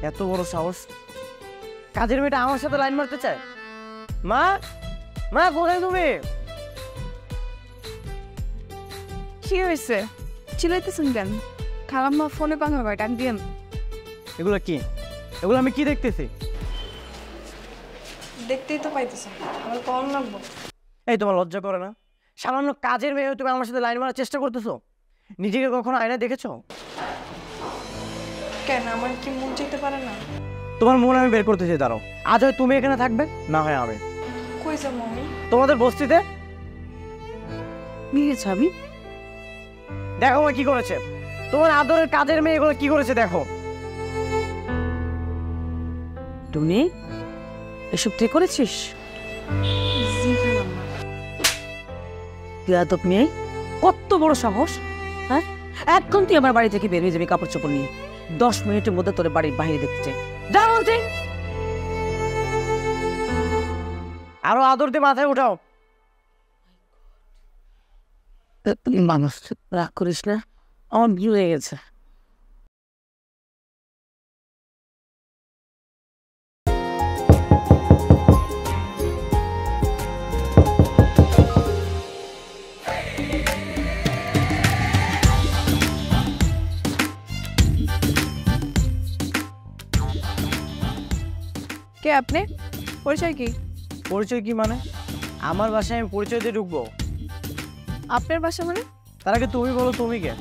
এত বড় সাহস, কাজের মেয়েটা আমার সাথে লাইন মারতে চায়। মা, মা কোথায় তুমি? কি হয়েছে? চিল্লাইতেছেন কেন? খালাম্মা ফোনে কথা কয়, ডাক দিয়েন। এগুলো কি? এগুলো আমি কি দেখতেছি? দেখতেই তো পাইতেছেন, আমার কম লাগবো। এই তোমার লজ্জা করে না? সামান্য কাজের মেয়ে তুমি আমার সাথে লাইন মারার চেষ্টা করতেছো। নিজেকে কখনো আয়নায় দেখেছো? কেন, আমার কি মন চাইতে পারে না? তোমার মন আমি বের করতে চাই, দাঁড়াও। আজ হয় তুমি এখানে থাকবে, না হয় আমি। কই যাবো আমি? তোমাদের বস্তিতে। নিয়ে যাবি? দেখো মা কি করেছে, তোমার আদরের কাজের মেয়ে এগুলো কি করেছে দেখো। টুনি, এসব তুই করেছিস? জি খালাম্মা। বেয়াদব মেয়ে, কত বড় সাহস! হ্যাঁ, এখন তুই আমার বাড়ি থেকে বের হয়ে যাবি কাপড় চোপড় নিয়ে। 10 মিনিটের মধ্যে তোর বাড়ির বাইরে দেখতে চাই। যা বলছি। আরো আদর দিয়ে মাথায় উঠাও। মানুষ রাগ করিস না, আমার বিয়ে হয়ে গেছে। কে আপনি? পরিচয় কি? পরিচয় কি মানে? আমার বাসায় আমি পরিচয় দিয়ে ঢুকবো? আপনার বাসা মানে? তার আগে তুমি বলো তুমি কে?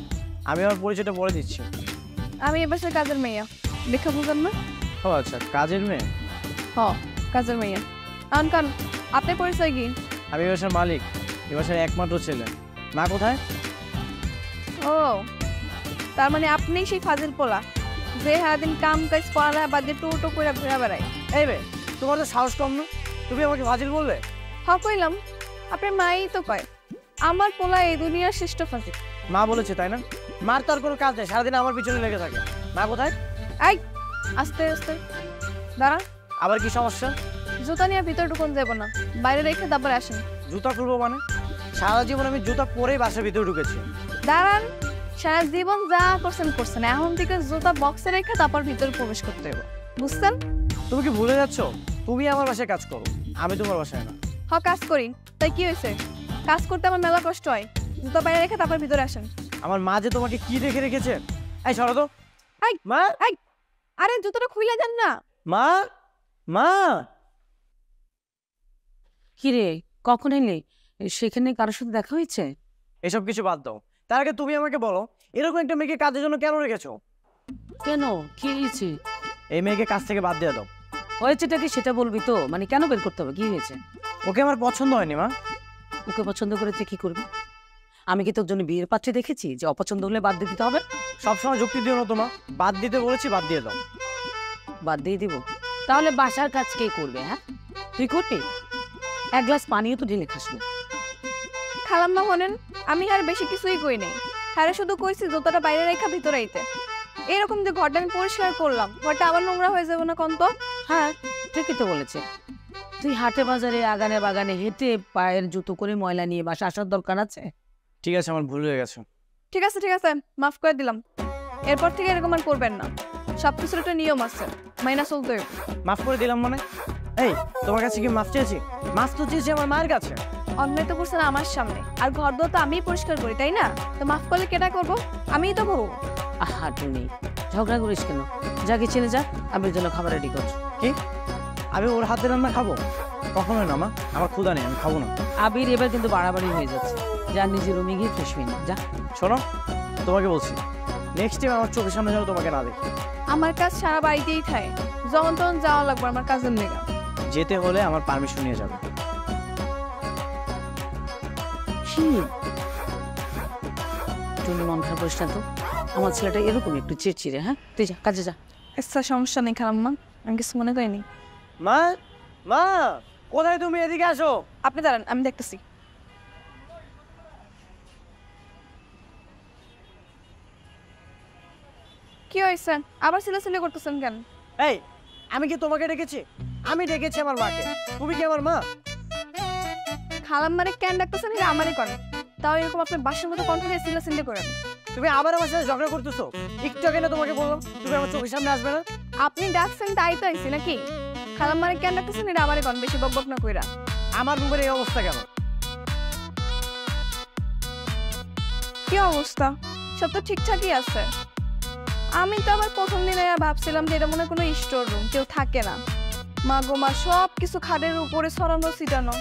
আমি আমার পরিচয়টা বলে দিচ্ছি। আমি এ বাসার কাজের মেয়ে। দেখা বুঝেন না? ও আচ্ছা, কাজের মেয়ে। হ, কাজের মেয়ে। আনকান, আপনার পরিচয় কি? আমি এ বাসার মালিক, এ বাসার একমাত্র ছেলে। মা কোথায়? ও, তার মানে আপনিই সেই ফাজিল পোলা যে সারাদিন কাম কাজ পড়া বাদ দিয়ে টোটো করে ঘুরে বেড়ায়। এই বে, তোমার তো সাহস কম না, তুমি আমাকে ফাজিল বলবে? হ কইলাম, আপনার মাই তো কয় আমার পোলা এই দুনিয়ার শ্রেষ্ঠ ফাজিল। মা বলেছে তাই না? মার তার কোনো কাজ নেই, সারাদিন আমার পিছনে লেগে থাকে। মা কোথায়? এই, আস্তে আস্তে দাঁড়ান। আবার কি সমস্যা? জুতা নিয়ে ভিতর ঢুকুন যাবো না, বাইরে রেখে তারপর আসেন। জুতা খুলবো মানে? সারা জীবন আমি জুতা পরেই বাসার ভিতরে ঢুকেছি। দাঁড়ান, সারা জীবন যা করছেন করছেন, এখন থেকে জুতা বক্সে রেখে তারপর ভিতরে প্রবেশ করতে হবে, বুঝছেন? তুমি কি ভুলে যাচ্ছ? তুমি আমার বাসায় কাজ করো, আমি তোমার বাসায় না। হ, কাজ করি, তাই কি হয়েছে? কাজ করতে আমার মেলা কষ্ট হয়। জুতা বাইরে রেখে তারপর ভিতরে আসেন। আমার মা যে তোমাকে কি দেখে রেখেছে। এই সরো তো। এই মা, এই, আরে জুতোটা খুলে যান না। মা, মা। কি রে, কখন এলি? সেখানে কারোর সাথে দেখা হয়েছে? এসব কিছু বাদ দাও, তার আগে তুমি আমাকে বলো, এরকম একটা মেয়েকে কাজের জন্য কেন রেখেছো? কেন, কি হয়েছে? এই মেয়েকে কাজ থেকে বাদ দিয়ে দাও। হয়েছেটা কি সেটা বলবি তো? মানে কেন বের করতে হবে, কি হয়েছে? ওকে আমার পছন্দ হয়নি মা। ওকে পছন্দ করেছে কি করবি? আমি কি তোর জন্য বিয়ের পাত্রে দেখেছি যে অপছন্দ হলে বাদ দিয়ে দিতে হবে? সবসময় যুক্তি দিও না তোমা, বাদ দিতে বলেছি, বাদ দিয়ে দাও। বাদ দিয়ে দিব? তাহলে বাসার কাজ কে করবে? হ্যাঁ, তুই করবি? এক গ্লাস পানিও তো ঢেলে খাস না। খালাম্মা হলেন, আমি আর বেশি কিছুই কই নাই। হ্যাঁ, শুধু কইছি জুতাটা বাইরে রেখা ভিতরে আইতে। এরকম যে ঘরটা আমি পরিষ্কার করলাম, ঘরটা আবার নোংরা হয়ে যাবে না কোন? তো হ্যাঁ, ঠিকই তো বলেছে। তুই হাটে বাজারে আগানে বাগানে হেঁটে পায়ের জুতো করে ময়লা নিয়ে বাসা আসার দরকার আছে? ঠিক আছে, আমার ভুল হয়ে গেছে। ঠিক আছে ঠিক আছে, মাফ করে দিলাম। এরপর থেকে এরকম আর করবেন না। সবকিছুর একটা নিয়ম আছে, মাইনা চলতে হবে। মাফ করে দিলাম মানে? এই, তোমার কাছে কি মাফ চেয়েছি? মাফ তো চেয়েছি আমার মায়ের কাছে। অন্যায় তো করছেন আমার সামনে, আর ঘর দোর তো আমিই পরিষ্কার করি, তাই না? তো মাফ করলে কেটা করবো? আমিই তো করবো। আহা টুনি, ঝগড়া করিস কেন? যা কিচেনে যা, আমি জন্য খাবার রেডি কর। কি? আমি ওর হাতে রান্না খাবো? কখনোই না মা, আমার ক্ষুধা নেই, আমি খাবো না। আবির, এবার কিন্তু বাড়াবাড়ি হয়ে যাচ্ছে। যা নিজের রুমে গিয়ে ফ্রেশ হয়ে নে, যা। শোনো, তোমাকে বলছি, নেক্সট টাইম আমার চোখের সামনে যেন তোমাকে না দেখি। আমার কাজ সারা বাড়িতেই থাকে, যখন তখন যাওয়া লাগবে আমার কাজের লেগা। যেতে হলে আমার পারমিশন নিয়ে যাবে। টুনি, মন খারাপ করিস না তো। আমার ছেলেটা এরকম একটু চিড়চিড়ে। হ্যাঁ, তুই যা, কাজে যা। আচ্ছা, সমস্যা নেই খালাম্মা, আমি কিছু মনে করিনি। মা, মা কোথায় তুমি? এদিকে আসো। আপনি দাঁড়ান, আমি দেখতেছি। কি হয়েছে? আবার সিলাসিলি করতেছেন কেন? এই, আমি কি তোমাকে ডেকেছি? আমি ডেকেছি আমার মাকে। তুমি কি আমার মা? খালাম্মারে কেন ডাকতেছেন এটা আমারই করেন, তাও এরকম আপনি বাসার মতো কণ্ঠ দিয়ে সিলাসিলি করেন। তুমি আবার আমার সাথে ঝগড়া করতেছো। একটু আগে না তোমাকে বললাম তুমি আমার চোখের সামনে আসবে না। আপনি ডাকছেন তাই তো আইছি নাকি? খালাম্মারে কেন ডাকতেছেন এটা আমারে কোন বেশি বকবক না কইরা। আমার রুমের এই অবস্থা কেন? কি অবস্থা? সব তো ঠিকঠাকই আছে। আমি তো আবার প্রথম দিনে ভাবছিলাম যে এটা মনে কোনো স্টোর রুম, কেউ থাকে না। মা গো মা, সব কিছু খাটের উপরে ছড়ানো ছিটানো।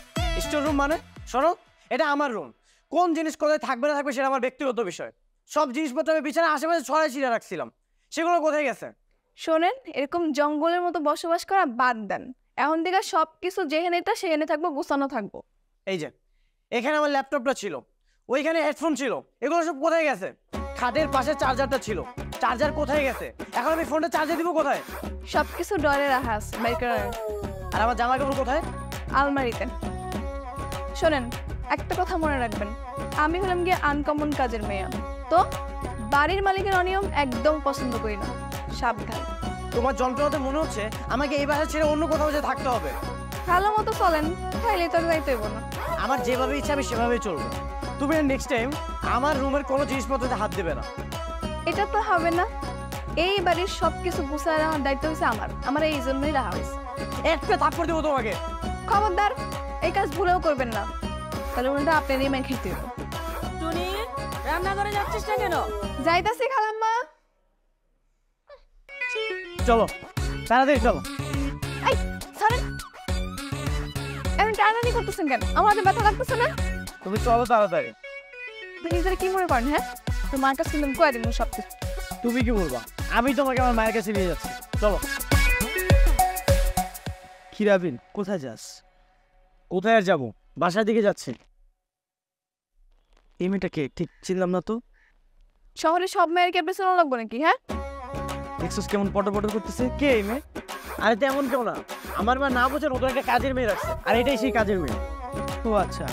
স্টোর রুম মানে? শোনো, এটা আমার রুম। কোন জিনিস কোথায় থাকবে না থাকবে সেটা আমার ব্যক্তিগত বিষয়। সব জিনিসপত্র আমি বিছানার আশেপাশে ছড়াই ছিঁড়ে রাখছিলাম, সেগুলো কোথায় গেছে? শোনেন, এরকম জঙ্গলের মতো বসবাস করা বাদ দেন। এখন থেকে সব কিছু যেখানে এটা সেখানে থাকবো, গোছানো থাকবো। এই যে এখানে আমার ল্যাপটপটা ছিল, ওইখানে হেডফোন ছিল, এগুলো সব কোথায় গেছে? খাটের পাশে চার্জারটা ছিল, চার্জার কোথায় গেছে? এখন আমি ফোনটা চার্জে দিব কোথায়? সবকিছু ডরে রাখা আছে, বের করে রাখেন। আর আমার জামা কাপড় কোথায়? আলমারিতে। শোনেন, একটা কথা মনে রাখবেন, আমি হলাম গিয়ে আনকমন কাজের মেয়ে। তো বাড়ির মালিকের অনিয়ম একদম পছন্দ করি না, সাবধান। তোমার যন্ত্রণাতে মনে হচ্ছে আমাকে এই বাসা ছেড়ে অন্য কোথাও যে থাকতে হবে। ভালো মতো চলেন, খাইলে তো যাইতে হইব না। আমার যেভাবে ইচ্ছা আমি সেভাবেই চলবো। তুমি নেক্সট টাইম আমার রুমের কোনো জিনিসপত্রতে হাত দেবে না। এটা তো হবে না। এই বাড়ির সবকিছু গুছায় রাখার দায়িত্ব হচ্ছে আমার এই জন্যই রাখা হয়েছে। একটা থাপ্পড় দেবো তোমাকে। খবরদার, এই কাজ ভুলেও করবেন না, তাহলে ওটা আপনারই মেয়ে খেতে হবে। টুনি, রান্নাঘরে যাচ্ছিস না কেন? যাইতাছি খালাম্মা। চলো তাড়াতাড়ি চলো। এই ছাড়েন, এমন টানাটানি করতেছেন কেন? আমার হাতে ব্যথা লাগতেছে না? তুমি চলো তাড়াতাড়ি। নিজেরা কি মনে করেন? হ্যাঁ, তো মার কাছে কিন্তু কয়ে দিন সব কিছু। তুমি কি বলবা? আমি তোমাকে আমার মায়ের কাছে নিয়ে যাচ্ছি, চলো। খিরাবিন, কোথায় যাস? কোথায় আর যাবো, বাসার দিকে যাচ্ছি। এই মেয়েটাকে ঠিক চিনলাম না তো। শহরে সব মেয়ের কে পেছনে লাগবো নাকি? হ্যাঁ, দেখছিস কেমন পটর পটর করতেছে? কে এই মেয়ে? আরে তেমন কেউ না, আমার মা না বোঝে নতুন একটা কাজের মেয়ে রাখছে, আর এটাই সেই কাজের মেয়ে। ও আচ্ছা,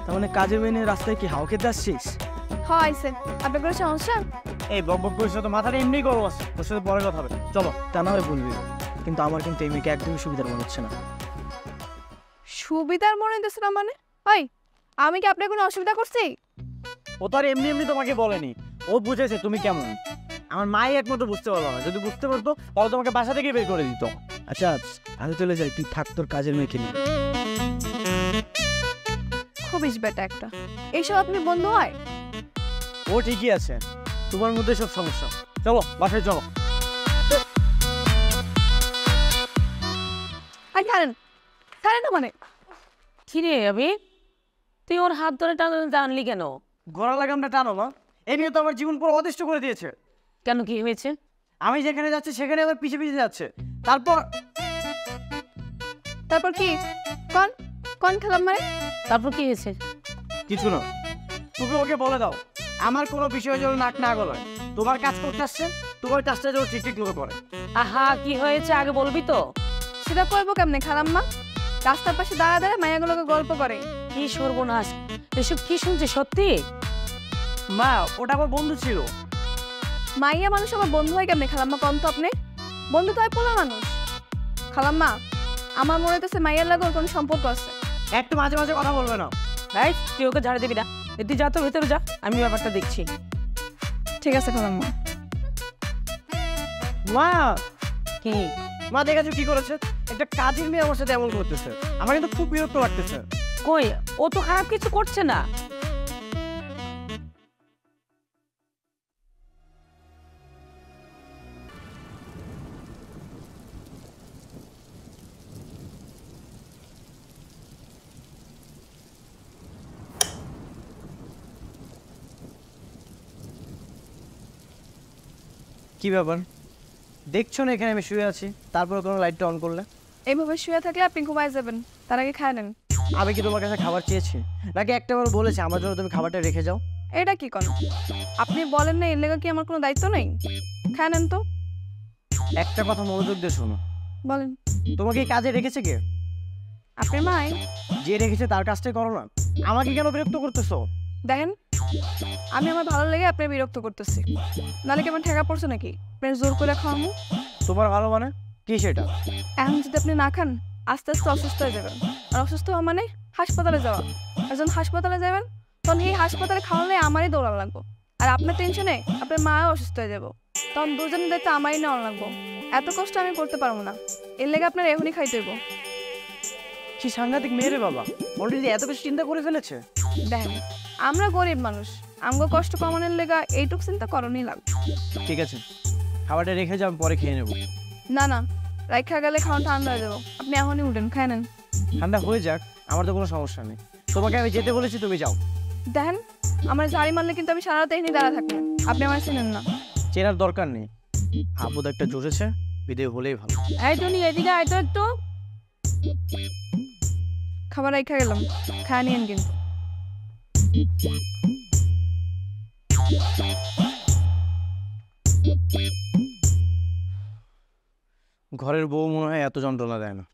তার মানে কাজের মেয়ে নিয়ে রাস্তায় কি হাওয়া খেতে আসছিস? হয়েছে। আপনার কোনো সমস্যা? এই বকবক করিস না তো, মাথাটা এমনি গরম আছে, তোর সাথে পরে কথা হবে, চলো। তা না হয় বলবি, কিন্তু আমার কিন্তু এই মেয়েকে একদমই সুবিধার মনে হচ্ছে না। সুবিধার মনে হইতেছে না মানে? ওই, আমি কি আপনার কোনো অসুবিধা করছি? ও তো আর এমনি এমনি তোমাকে বলেনি, ও বুঝেছে তুমি কেমন। আমার মাই একমাত্র বুঝতে পারলো না, যদি বুঝতে পারতো তাহলে তোমাকে বাসা থেকে বের করে দিত। আচ্ছা আমি চলে যাই, তুই থাক তোর কাজের মেয়েকে নিয়ে। খুবই বেটা একটা, এইসব আপনি বন্ধু হয়? ও ঠিকই আছে, তোমার মধ্যে সব সমস্যা। চলো বাসায় চলো। আর ছাড়েন, ছাড়েন না মানে। কি রে আমি, তুই ওর হাত ধরে টানলি কেন? ঘোড়া লাগামটা টানো মা, এই নিয়ে তো আমার জীবন পুরো অতিষ্ঠ করে দিয়েছে। কেন, কি হয়েছে? আমি যেখানে যাচ্ছি সেখানে আবার পিছে পিছে যাচ্ছে। তারপর তারপর কি? কোন কোন খেলাম মানে? তারপর কি হয়েছে? কিছু না, তুমি ওকে বলে দাও আমার কোনো বিষয় যেন নাক না গলায়। তোমার কাজ করতে আসছে, তোমার কাজটা যেন ঠিক ঠিক করে করে। আহা, কি হয়েছে আগে বলবি তো। সেটা করবো কেমনে খালাম্মা? রাস্তার পাশে দাঁড়া দাঁড়া মায়াগুলোকে গল্প করে। কি সর্বনাশ, এসব কি শুনছে সত্যি? মা ওটা আমার বন্ধু ছিল। মাইয়া মানুষ আমার বন্ধু হয় কেমনে খালাম্মা? কম তো আপনি, বন্ধু তো হয় পোলা মানুষ। খালাম্মা, আমার মনে হইতেছে মাইয়ার লাগে ওর কোনো সম্পর্ক আছে। একটু মাঝে মাঝে কথা বলবে না। ভাই তুই ওকে ঝাড়ে দিবি না, তুই যা তো ভেতরে যা, আমি ব্যাপারটা দেখছি। ঠিক আছে খালাম্মা। মা কি মা দেখেছো কি করেছে? একটা কাজের মেয়ে আমার সাথে এমন করতেছে, আমার কিন্তু খুব বিরক্ত লাগতেছে। কই, ও তো খারাপ কিছু করছে না। কি ব্যাপার, দেখছো না এখানে আমি শুয়ে আছি, তারপরে কোনো লাইটটা অন করলে? এইভাবে শুয়ে থাকলে আপনি ঘুমায় যাবেন, তার আগে খায় নেন। আমি কি তোমার কাছে খাবার চেয়েছি, নাকি একটাবার বলেছি আমার জন্য তুমি খাবারটা রেখে যাও? এটা কি কোন? আপনি বলেন না এর লেগে কি আমার কোনো দায়িত্ব নেই? খায় নেন তো। একটা কথা মনোযোগ দিয়ে শোনো, বলেন। তোমাকে এই কাজে রেখেছে কে? আপনার মাই। যে রেখেছে তার কাজটাই করো না, আমাকে কেন বিরক্ত করতেছো? দেখেন, আমি আমার ভালো লেগে আপনি বিরক্ত করতেছি, নাহলে কি আমার ঠেকা পড়ছে নাকি আপনার জোর করে খাওয়ামু? তোমার ভালো মানে কি সেটা? এখন যদি আপনি না খান আস্তে আস্তে অসুস্থ হয়ে যাবেন, আর অসুস্থ হওয়া মানে হাসপাতালে যাওয়া। আর যখন হাসপাতালে যাবেন তখন এই হাসপাতালে খাওয়ালে আমারই দৌড়ানো লাগবো, আর আপনার টেনশনে আপনার মাও অসুস্থ হয়ে যাবো, তখন দুজনের দায়িত্ব আমারই নেওয়া লাগবো। এত কষ্ট আমি করতে পারবো না, এর লেগে আপনার এখনই খাইতে হইব। কি সাংঘাতিক মেয়ে রে বাবা, অলরেডি এত বেশি চিন্তা করে ফেলেছে। দেখেন আমরা গরিব মানুষ, আমগো কষ্ট কমানোর লেগা এইটুক চিন্তা করণই লাগবে। ঠিক আছে, খাবারটা রেখে যাও, আমি পরে খেয়ে নেবো। না না, রাইখা গেলে খাওয়া ঠান্ডা হয়ে যাবো, আপনি এখনই উঠেন, খাই নেন। ঠান্ডা হয়ে যাক, আমার তো কোনো সমস্যা নেই। তোমাকে আমি যেতে বলেছি, তুমি যাও। দেখেন আমার ঝাড়ি মারলে কিন্তু আমি সারা রাত এখানে দাঁড়া থাকবো, আপনি আমার চিনেন না। চেনার দরকার নেই, আপদ একটা জোরেছে, বিদে হলেই ভালো। এই টনি এদিকে আয় তো একটু। খাবার রাইখা গেলাম, খায় নিয়েন কিন্তু। ঘরের বউ মনে হয় এত যন্ত্রণা দেয় না।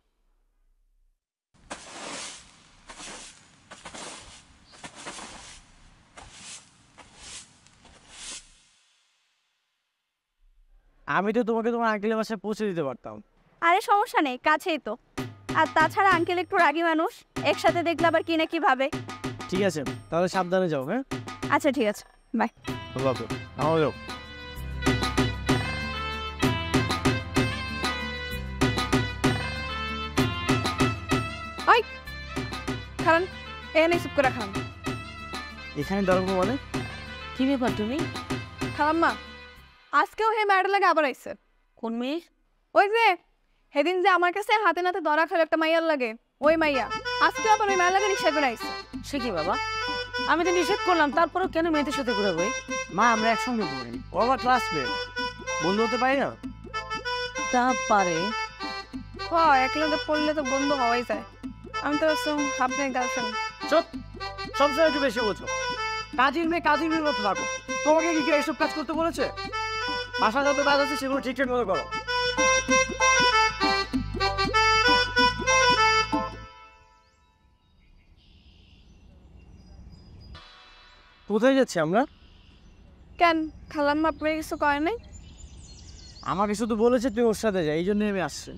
আমি তো তোমাকে তোমার আঙ্কেলের বাসায় পৌঁছে দিতে পারতাম। আরে সমস্যা নেই, কাছেই তো। আর তাছাড়া আঙ্কেল একটু রাগী মানুষ, একসাথে দেখলে আবার কি না কি ভাবে। ঠিক আছে, তাহলে সাবধানে যাও। হ্যাঁ, আচ্ছা ঠিক আছে, বাই। আমারও। ওই খান, এখানে চুপ করে খান। এখানে দাঁড়াবো মানে? কি ব্যাপার তুমি? খালাম্মা, আজকেও হে ম্যাডার লাগে আবার আইসে। কোন মেয়ে? ওই যে সেদিন যে আমার কাছে হাতে নাতে ধরা খেলো একটা মাইয়ার লাগে, ওই মাইয়া আজকেও আবার ওই মায়ের লাগে রিক্সা করে আইসে। সে কি বাবা, আমি তো নিষেধ করলাম, তারপরেও কেন মেয়েদের সাথে ঘুরে বই? মা, আমরা একসঙ্গে পড়ি, ও আমার ক্লাসমেট, বন্ধু হতে পারি না? তা পারে। হ, একলগে পড়লে তো বন্ধু হওয়াই যায়। আমি তো ভাবছিলাম আপনার গার্লফ্রেন্ড। চুপ, সবসময় একটু বেশি বোঝো। কাজের মেয়ের মতো থাকো। তোমাকে কি কেউ এসব কাজ করতে বলেছে? বাসা যত কাজ আছে সেগুলো ঠিকঠাক মতো করো। কোথায় যাচ্ছি আমরা? কেন খালাম্মা আপনার কিছু কয় নাই? আমাকে শুধু বলেছে তুই ওর সাথে যা, এই জন্য আমি আসছি।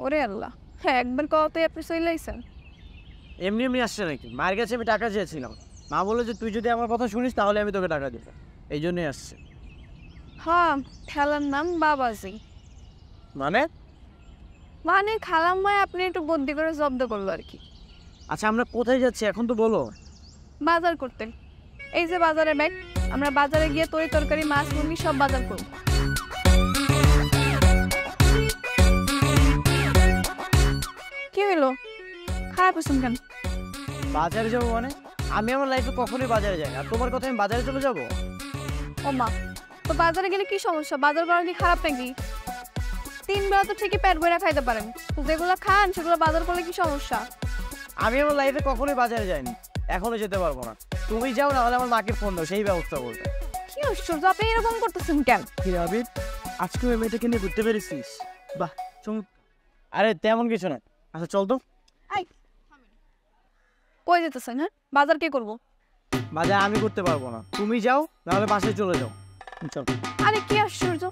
ওরে আল্লাহ, হ্যাঁ একবার কতই আপনি চলে আইসেন। এমনি এমনি আসছে নাকি? মায়ের কাছে আমি টাকা চেয়েছিলাম, মা বলে যে তুই যদি আমার কথা শুনিস তাহলে আমি তোকে টাকা দিব, এই জন্যই আসছে। হ্যাঁ, খেলার নাম বাবাজি। মানে? মানে খালাম্মায় আপনি একটু বুদ্ধি করে জব্দ করলো আর কি। আচ্ছা, আমরা কোথায় যাচ্ছি এখন তো বলো। বাজার করতে। এই যে বাজারে ব্যাগ, আমরা বাজারে গিয়ে তরি তরকারি মাছ মুরগি সব বাজার করব। কি হইলো, খারাপ হয়েছেন কেন? বাজারে যাবো মানে? আমি আমার লাইফে কখনোই বাজারে যাই, আর তোমার কথা আমি বাজারে চলে যাবো? ও মা, তো বাজারে গেলে কি সমস্যা? বাজার করা কি খারাপ নাকি? 3 বেলা তো ঠিকই পেট ভরে খাইতে পারেন, যেগুলো খান সেগুলো বাজার করলে কি সমস্যা? আমি আমার লাইফে কখনোই বাজারে যাইনি, এখনো যেতে পারবো না। তুমি যাও, না হলে আমার মাকে ফোন দাও, সেই ব্যবস্থা করবে। কি আশ্চর্য, আপনি এরকম করতেছেন কেন? কি আবির, আজকে ওই মেয়েটাকে নিয়ে ঘুরতে পেরেছিস? বাহ, আরে তেমন কিছু না। আচ্ছা চল তো। কই যেতেছেন? হ্যাঁ, বাজার কে করবো? বাজার আমি করতে পারবো না, তুমি যাও, নাহলে বাসায় চলে যাও। চল। আরে কি আশ্চর্য,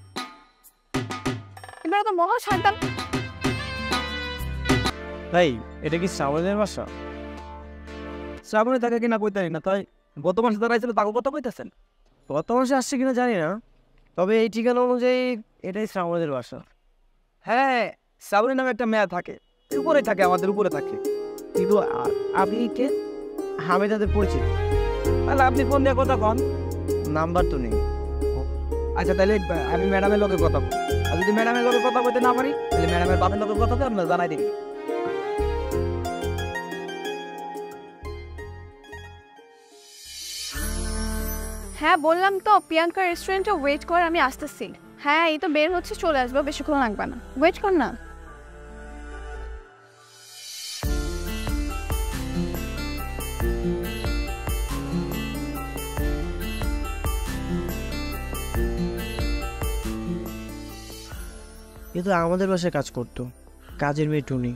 এবার তো মহা শয়তান। তাই এটা কি শ্রাবণের বাসা? শ্রাবণে থাকে কিনা কইতে না, তাই গত মাসে যারা আইছিল তাকে কত কইতেছেন? গত মাসে আসছে কিনা জানি না, তবে এই ঠিকানা অনুযায়ী এটাই শ্রাবণের বাসা। হ্যাঁ, শ্রাবণী নামে একটা মেয়ে থাকে, উপরে থাকে, আমাদের উপরে থাকে। কিন্তু আপনি কে? আমি তাদের পরিচিত। তাহলে আপনি ফোন দিয়ে কথা কন, নাম্বার তো নেই। আচ্ছা তাহলে আমি ম্যাডামের লগে কথা বলি, আর যদি ম্যাডামের লগে কথা বলতে না পারি তাহলে ম্যাডামের বাপের লগে কথা বলে আপনার জানাই দিবি। হ্যাঁ বললাম তো, প্রিয়াঙ্কা রেস্টুরেন্টে ওয়েট কর, আমি আসতেছি। হ্যাঁ এই তো বের হচ্ছে, চলে আসবো, বেশিক্ষণ লাগবে না, ওয়েট কর না। এ তো আমাদের বাসায় কাজ করতো, কাজের মেয়ে টুনি।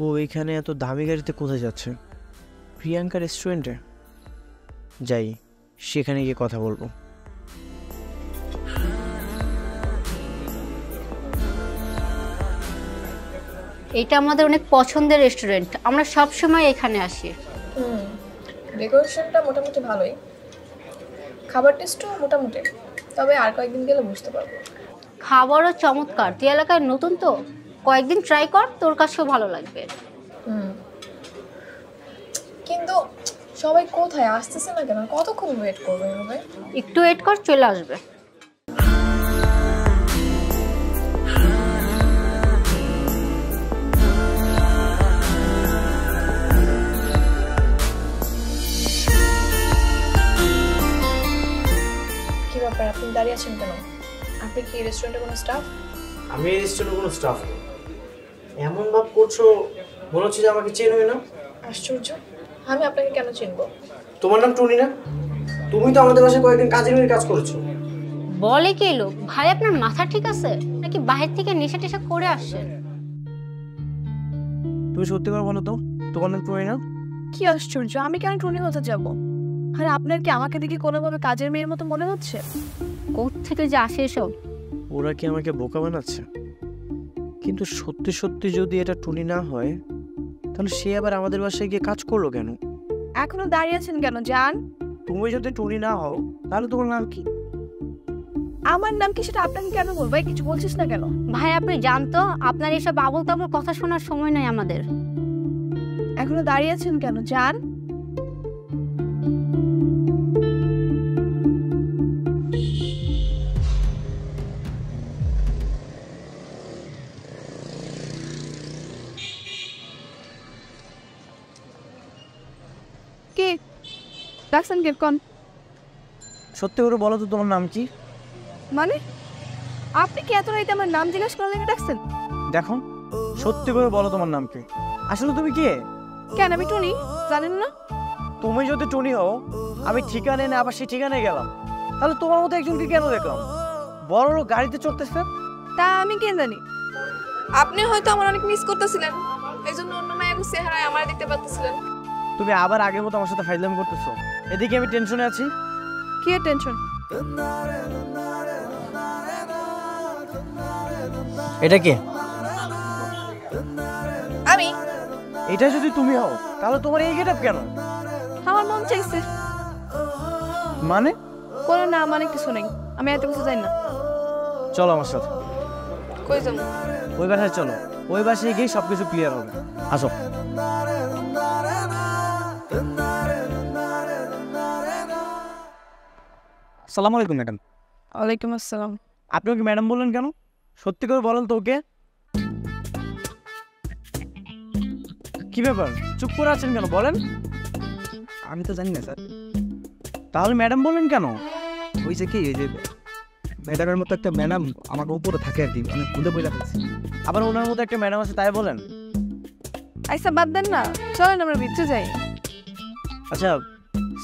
ও এখানে এত দামি গাড়িতে কোথায় যাচ্ছে? প্রিয়াঙ্কা রেস্টুরেন্টে যাই, সেখানে গিয়ে কথা বলবো। এটা আমাদের অনেক পছন্দের রেস্টুরেন্ট, আমরা সব সময় এখানে আসি। ডেকোরেশনটা মোটামুটি ভালোই, খাবার টেস্টও মোটামুটি, তবে আর কয়েকদিন গেলে বুঝতে পারবো। খাবারও চমৎকার। তুই এলাকায় নতুন তো, কয়েকদিন ট্রাই কর, তোর কাছেও ভালো লাগবে। কিন্তু সবাই কোথায় আসতেছে না কেন? কতক্ষণ ওয়েট করবে এভাবে? একটু ওয়েট কর, চলে আসবে। কি ব্যাপার, আপনি দাঁড়িয়ে আছেন কেন? আপনি কি রেস্টুরেন্টের কোনো স্টাফ? আমি এই রেস্টুরেন্টের কোনো স্টাফ না। এমন ভাব করছো মনে হচ্ছে যে আমাকে চেনোই না। আশ্চর্য, আমি আপনাকে কেন চিনবো? তোমার নাম টুনি না? তুমি তো আমাদের বাসায় কয়েকদিন কাজের মেয়ের কাজ করেছো। বলে কি লোক, ভাই আপনার মাথা ঠিক আছে নাকি বাহির থেকে নেশা টেশা করে আসছেন? তুমি সত্যি করে বলো তো, তোমার নাম টুনি না? কি আশ্চর্য, আমি কেন টুনি হতে যাব? আরে আপনার কি আমাকে দেখে কোনোভাবে কাজের মেয়ের মতো মনে হচ্ছে? কোত্থেকে যে আসে এসব? ওরা কি আমাকে বোকা বানাচ্ছে? কিন্তু সত্যি সত্যি যদি এটা টুনি না হয়, তাহলে সে আবার আমাদের বাসায় গিয়ে কাজ করলো কেন? এখনো দাঁড়িয়ে আছেন কেন? যান। তুমি যদি টুনি না হও তাহলে তোমার নাম কি? আমার নাম কি সেটা আপনাকে কেন বলবো? এই কিছু বলছিস না কেন? ভাই আপনি জানতো, আপনার এসব আবল তাবল কথা শোনার সময় নাই আমাদের। এখনো দাঁড়িয়ে আছেন কেন? যান। কে ডাকছেন? কে? কোন? সত্যি করে বলো তো তোমার নাম কি? মানে আপনি কি এত রাইতে আমার নাম জিজ্ঞাসা করলেন ডাকছেন? দেখো, সত্যি করে বলো তোমার নাম কি? আসলে তুমি কে? কেন আমি টুনি? জানেন না? তুমি যদি টুনি হও, আমি ঠিকানায় না আবার সেই ঠিকানায় গেলাম, তাহলে তোমার মতো একজনকে কেন দেখলাম বড় লোক গাড়িতে চড়তেছে? তা আমি কে জানি? আপনি হয়তো আমার অনেক মিস করতেছিলেন, এই জন্য অন্য মায়ের চেহারায় আমার দেখতে পাচ্ছিলেন। তুমি আবার আগের মতো আমার সাথে ফাইজলামি করতেছো। এদিকে আমি টেনশনে আছি। কি টেনশন? এটা কে? আমি? এটা যদি তুমি হও তাহলে তোমার এই গেটআপ কেন? আমার মন চাইছে। মানে? কোনো না মানে কিছু নেই, আমি এত কিছু জানি না। চলো আমার সাথে। কই যাবো? ওই বাসায় চলো, ওই বাসায় গিয়ে সবকিছু ক্লিয়ার হবে। আসো। আসসালামু আলাইকুম ম্যাডাম। ওয়ালাইকুম আসসালাম। আপনি ওকে ম্যাডাম বললেন কেন? সত্যি করে বলেন তো ওকে। কি ব্যাপার, চুপ করে আছেন কেন? বলেন। আমি তো জানি না স্যার। তাহলে ম্যাডাম বললেন কেন? ওই যে কি, এই যে ম্যাডামের মতো একটা ম্যাডাম আমার উপরে থাকে আর কি, আমি ভুলে বইলা ফেলছি। আবার ওনার মতো একটা ম্যাডাম আছে তাই বলেন? আচ্ছা বাদ দেন না, চলেন আমরা ভিতরে যাই। আচ্ছা,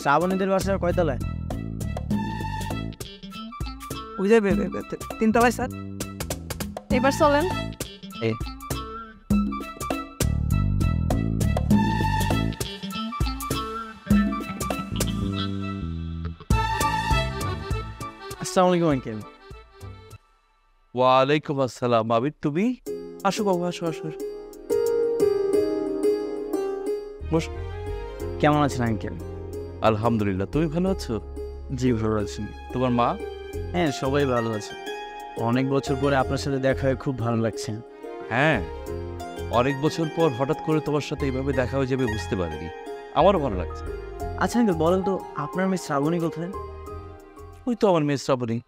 শ্রাবণীদের বাসায় কয়তলায়? ওই যে 3 তলায় স্যার। এবার চলেন। আসসালামু আলাইকুম আঙ্কেল। ওয়ালাইকুম আসসালাম। আবির তুমি? আসো বাবু, আসো আসো। বস। কেমন আছেন আঙ্কেল? আলহামদুলিল্লাহ, তুমি ভালো আছো? জি ভালো আছেন। তোমার মা? হ্যাঁ সবাই ভালো আছে। অনেক বছর পরে আপনার সাথে দেখা হয়ে খুব ভালো লাগছে। হ্যাঁ, অনেক বছর পর হঠাৎ করে তোমার সাথে এইভাবে দেখা হয়ে যাবে বুঝতে পারিনি। আমারও ভালো লাগছে। আচ্ছা আঙ্কেল বলেন তো, আপনার মেয়ে শ্রাবণী কোথায়? ওই তো আমার মেয়ে শ্রাবণী।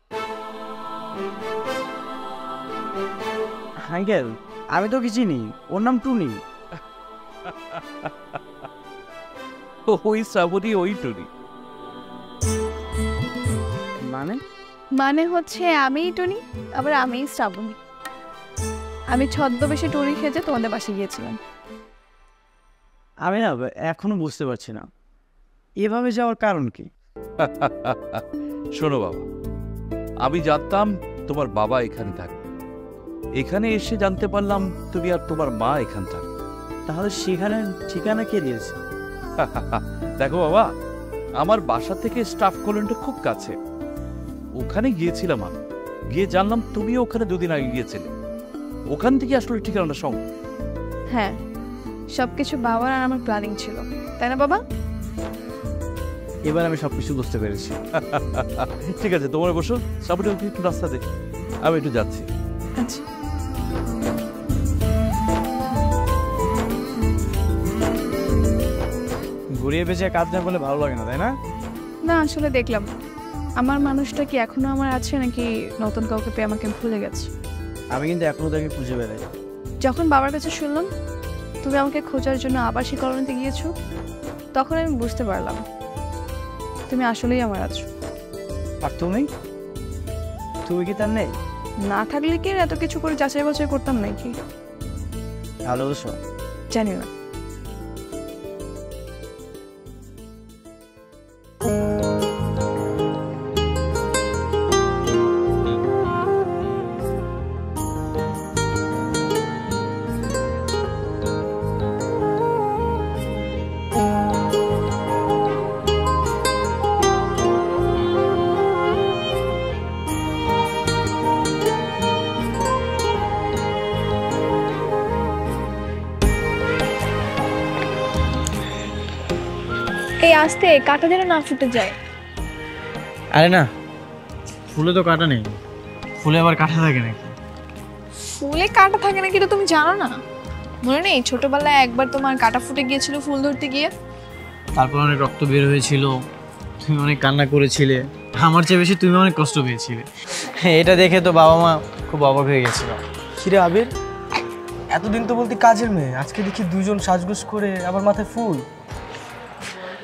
আঙ্কেল আমি তো কি চিনি, ওর নাম টুনি। ওই শ্রাবণী, ওই টুনি। মানে? মানে হচ্ছে আমিই টুনি, আবার আমিই শ্রাবণী। আমি ছদ্মবেশে টুনি খেতে তোমাদের বাসায় গিয়েছিলাম। আমি না এখনো বুঝতে পারছি না এভাবে যাওয়ার কারণ কি। শোনো বাবা, আমি জানতাম তোমার বাবা এখানে থাকে, এখানে এসে জানতে পারলাম তুমি আর তোমার মা এখানে থাকে। তাহলে সেখানে ঠিকানা কে দিয়েছে? দেখো বাবা, আমার বাসা থেকে স্টাফ কলোনিটা খুব কাছে, ওখানে গিয়েছিলাম আমি, গিয়ে জানলাম তুমিও ওখানে 2 দিন আগে গিয়েছিলে। ওখান থেকে আসলে ঠিকানাটা সম্ভব। হ্যাঁ, সবকিছু বাবার আর আমার প্ল্যানিং ছিল, তাই না বাবা? এবার আমি সবকিছু বুঝতে পেরেছি। ঠিক আছে, তোমার বসো, সাপোর্ট একটু রাস্তা দে, আমি একটু যাচ্ছি। আচ্ছা ঘুরিয়ে পেঁচিয়ে কাজ না করলে ভালো লাগে না, তাই না? না আসলে দেখলাম আমার মানুষটা কি এখনো আমার আছে নাকি নতুন কাউকে পেয়ে আমাকে ভুলে গেছে। আমি কিন্তু এখনো তাকে খুঁজে বেড়াই। যখন বাবার কাছে শুনলাম তুমি আমাকে খোঁজার জন্য আবার সেই কলোনিতে গিয়েছো, তখন আমি বুঝতে পারলাম তুমি আসলেই আমার আছো। আর তুমি কি তার নেই? না থাকলে কি আর এত কিছু করে যাচাই বাছাই করতাম নাকি? ভালোবাসো? জানি না। এই আস্তে, কাটা যেন না ফুটে যায়। আরে না, ফুলে তো কাটা নেই। ফুলে আবার কাটা থাকে নাকি? ফুলে কাটা থাকে নাকি তো তুমি জানো না? মনে নেই ছোটবেলায় একবার তোমার কাটা ফুটে গিয়েছিল ফুল ধরতে গিয়ে? তারপর অনেক রক্ত বের হয়েছিল, তুমি অনেক কান্না করেছিলে, আমার চেয়ে বেশি তুমি অনেক কষ্ট পেয়েছিলে। এটা দেখে তো বাবা মা খুব অবাক হয়ে গেছিল। কিরে আবির, এতদিন তো বলতি কাজের মেয়ে, আজকে দেখি দুজন সাজগোজ করে আবার মাথায় ফুল।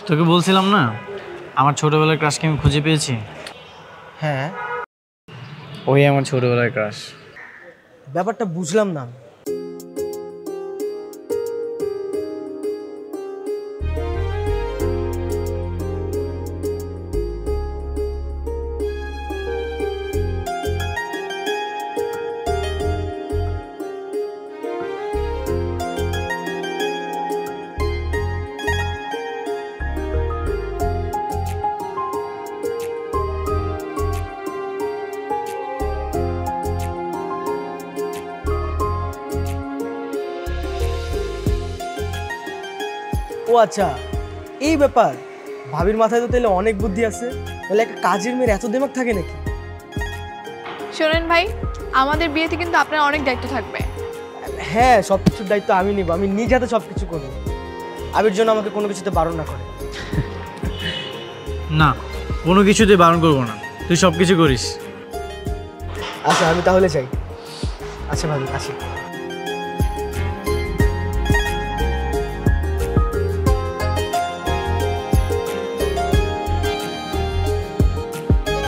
তোকে বলছিলাম না আমার ছোটবেলার ক্রাশকে আমি খুঁজে পেয়েছি। হ্যাঁ, ওই আমার ছোটবেলার ক্রাশ। ব্যাপারটা বুঝলাম না। ও আচ্ছা, এই ব্যাপার। ভাবির মাথায় তো তাহলে অনেক বুদ্ধি আছে। তাহলে একটা কাজের মেয়ের এত দিমাগ থাকে নাকি? শোনেন ভাই, আমাদের বিয়েতে কিন্তু আপনার অনেক দায়িত্ব থাকবে। হ্যাঁ, সব কিছুর দায়িত্ব আমি নিব। আমি নিজে হাতে সব কিছু করবো। আবির জন্য আমাকে কোনো কিছুতে বারণ না করে। না, কোনো কিছুতে বারণ করবো না, তুই সব কিছু করিস। আচ্ছা আমি তাহলে চাই। আচ্ছা ভাবি, আসি।